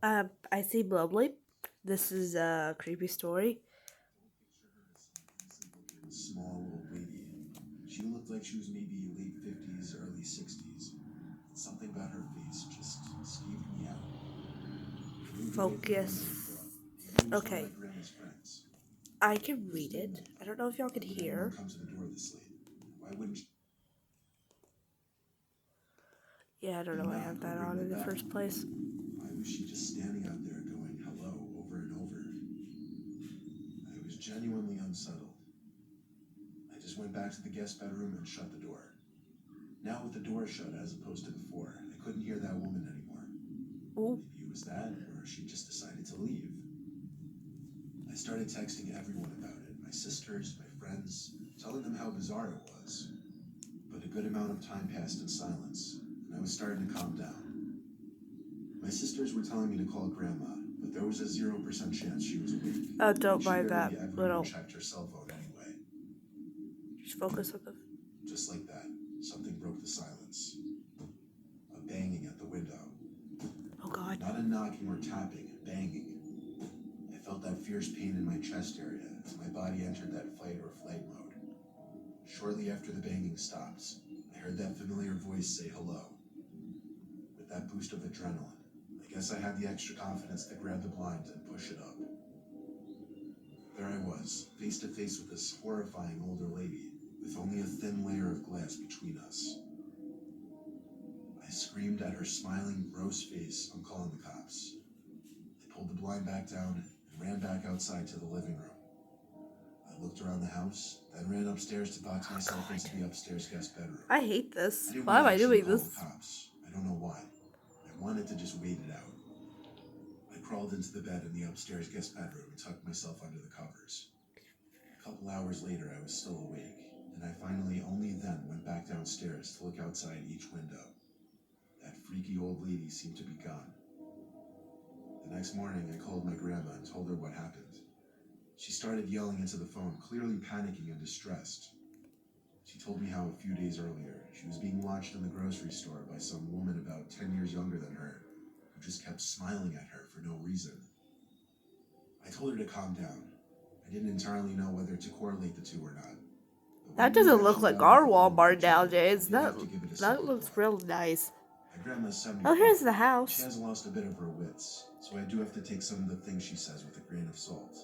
Oh, I see Blumley. This is a creepy story. Small old lady. She looked like she was maybe late 50s, early 60s. Something about her face just skeeved me out. I moved away from the window and Focus. thought, maybe it was one of Okay, my grandma's friends. I can read it. I don't know if y'all Why can would anyone hear. come to the door this late? Why wouldn't she Yeah, I don't know why I knock have or that ring on the in the bell? first place. Why was she just standing out there going hello over and over? I was genuinely unsettled. I just went back to the guest bedroom and shut the door. Now with the door shut as opposed to before, I couldn't hear that woman anymore. Ooh. Maybe it was that, or she just decided to leave. I started texting everyone about it, my sisters, my friends, telling them how bizarre it was. But a good amount of time passed in silence, and I was starting to calm down. My sisters were telling me to call Grandma, but there was a 0% chance she was awake. Oh, And don't she mind that barely ever even little. checked her cell phone anyway. Just focus on the. Just like that, something broke the silence. A banging at the window. Oh God. Not a knocking or tapping, banging. I felt that fierce pain in my chest area as my body entered that fight or flight mode. Shortly after the banging stopped, I heard that familiar voice say hello. With that boost of adrenaline, I guess I had the extra confidence to grab the blind and push it up. There I was, face to face with this horrifying older lady, with only a thin layer of glass between us. I screamed at her smiling, gross face, "I'm calling the cops." I pulled the blind back down and ran back outside to the living room. I looked around the house, then ran upstairs to box myself into the upstairs guest bedroom. I hate I this. didn't Why want am to I actually doing call the this? cops. I don't know why. I wanted to just wait it out. I crawled into the bed in the upstairs guest bedroom and tucked myself under the covers. A couple hours later, I was still awake, and I finally only then went back downstairs to look outside each window. That freaky old lady seemed to be gone. The next morning, I called my grandma and told her what happened. She started yelling into the phone, clearly panicking and distressed. She told me how a few days earlier, she was being watched in the grocery store by some woman about 10 years younger than her, who just kept smiling at her for no reason. I told her to calm down. I didn't entirely know whether to correlate the two or not. But when That we were doesn't look actually like out in our the field with Walmart each other, nowadays. I did have to give it a That second looks thought. real nice. My grandma's Oh, here's 74. the She house. has lost a bit of her wits, so I do have to take some of the things she says with a grain of salt.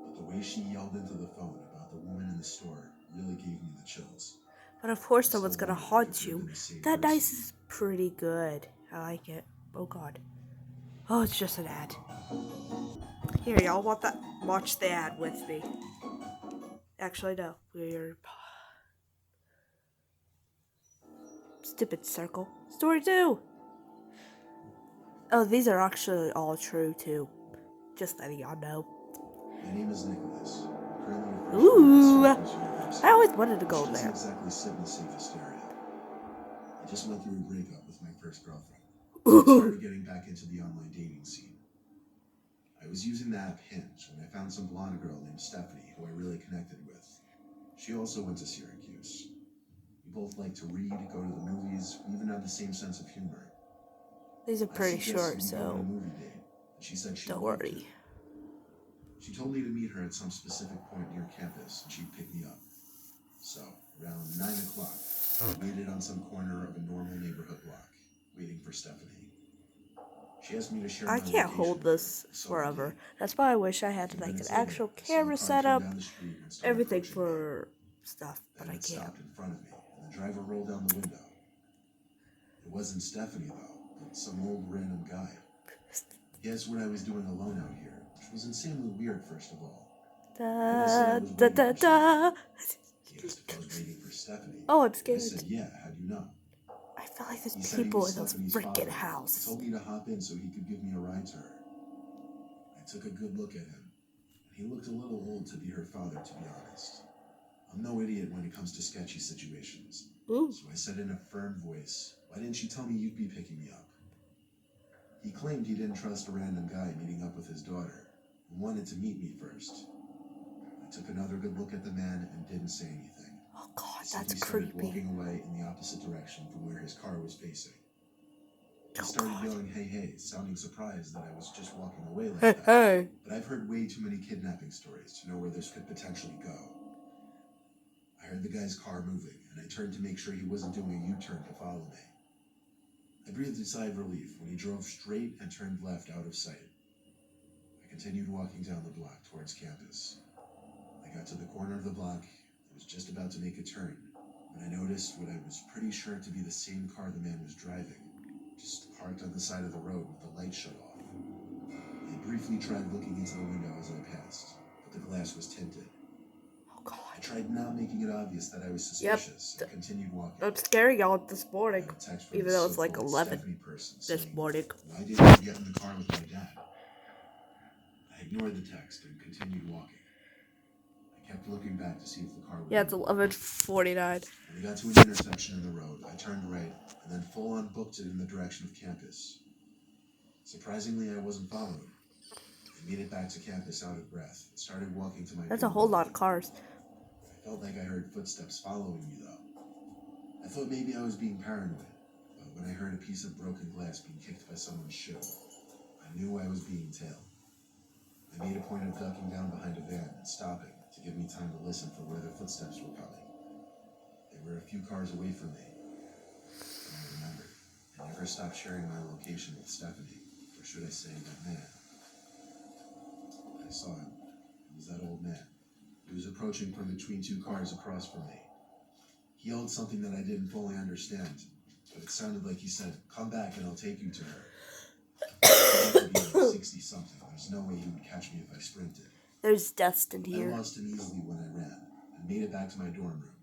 But the way she yelled into the phone about the woman in the store really gave me the chills. But of course, I still someone's gonna wonder if it haunt could have you. been the same That person. dice is pretty good. I like it. Oh God. Oh, it's just an ad. Here, y'all want that? Watch the ad with me. Actually, no. We're stupid circle. Story 2. Oh, these are actually all true too. Just letting y'all know. My name is Nicholas. I'm currently a freshman Ooh. at Syracuse I University, always wanted to go which doesn't there. exactly sit in the safest area. I just went through a breakup with my first girlfriend, so I Ooh. started getting back into the online dating scene. I was using the app Hinge when I found some blonde girl named Stephanie who I really connected with. She also went to Syracuse. We both like to read, go to the movies, we even have the same sense of humor. These are I pretty suggested short, we go on a so movie date, and she said she'd don't love to. worry. She told me to meet her at some specific point near campus, and she'd pick me up. So, around 9 o'clock, I waited on some corner of a normal neighborhood block, waiting for Stephanie. She asked me to share I my can't location hold with her, this so I forever. did. That's why I wish I A had few like an minutes later, actual I saw a camera car turn setup, down the street and start everything approaching me. for stuff, but Then I it can't. stopped in front of me, and the driver rolled down the window. It wasn't Stephanie, though, but some old random guy. He asked what I was doing alone out here, which was insanely weird, first of all. Then I said I Da was da waiting da for someone. da. He asked if I was waiting for Stephanie. Oh, I'm I scared. said, yeah, how do you know? I feel like there's He said he people was in this Stephanie's freaking father. He house. told me to hop in so he could give me a ride to her. I took a good look at him, and he looked a little old to be her father, to be honest. I'm no idiot when it comes to sketchy situations. Ooh. So I said in a firm voice, why didn't you tell me you'd be picking me up? He claimed he didn't trust a random guy meeting up with his daughter, and wanted to meet me first. I took another good look at the man and didn't say anything. Oh God, I that's simply started creepy. walking away in the opposite direction from where his car was facing. I started yelling, hey, hey, sounding surprised that I was just walking away like Hey, that. hey. But I've heard way too many kidnapping stories to know where this could potentially go. I heard the guy's car moving, and I turned to make sure he wasn't doing a U-turn to follow me. I breathed a sigh of relief when he drove straight and turned left out of sight. I continued walking down the block towards campus. I got to the corner of the block. I was just about to make a turn when I noticed what I was pretty sure to be the same car the man was driving, just parked on the side of the road with the light shut off. I briefly tried looking into the window as I passed, but the glass was tinted. Oh, God. I tried not making it obvious that I was suspicious and continued walking. I'm scaring y'all this morning, Got a text from even this though it's like so-called 11 Stephanie person this saying, morning. why didn't you get in the car with my dad? I ignored the text and continued walking. I kept looking back to see if the car would Yeah, it's move. 11:49. When we got to an intersection in the road, I turned right and then full-on booked it in the direction of campus. Surprisingly, I wasn't followed. I made it back to campus out of breath and started walking to my That's a dorm whole lot building. of cars. I felt like I heard footsteps following me, though. I thought maybe I was being paranoid, but when I heard a piece of broken glass being kicked by someone's shoe, I knew I was being tailed. I made a point of ducking down behind a van and stopping to give me time to listen for where the footsteps were coming. They were a few cars away from me. And I remembered, I never stopped sharing my location with Stephanie, or should I say, that man. I saw him. It was that old man. He was approaching from between two cars across from me. He yelled something that I didn't fully understand, but it sounded like he said, "Come back and I'll take you to her." He had to be like 60-something. There's no way he would catch me if I sprinted. There's dust in I here. lost him easily when I ran and made it back to my dorm room.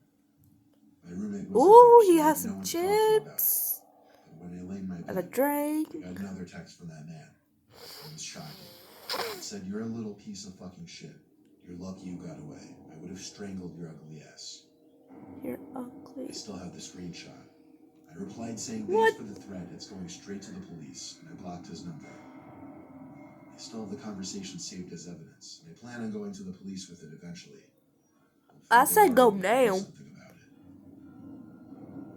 My roommate wasn't Ooh, there, so he I has had no some one to talk to about it. chips But when I lay in my and a bed, drink. I got another text from that man. It was shocking. It said, "You're a little piece of fucking shit. You're lucky you got away. I would have strangled your ugly ass." You're I ugly. still have the screenshot. I replied saying, What? "Thanks for the threat. It's going straight to the police," and I blocked his number. I still have the conversation saved as evidence, and I plan on going to the police with it eventually. I Hopefully said they'll go already know now. something about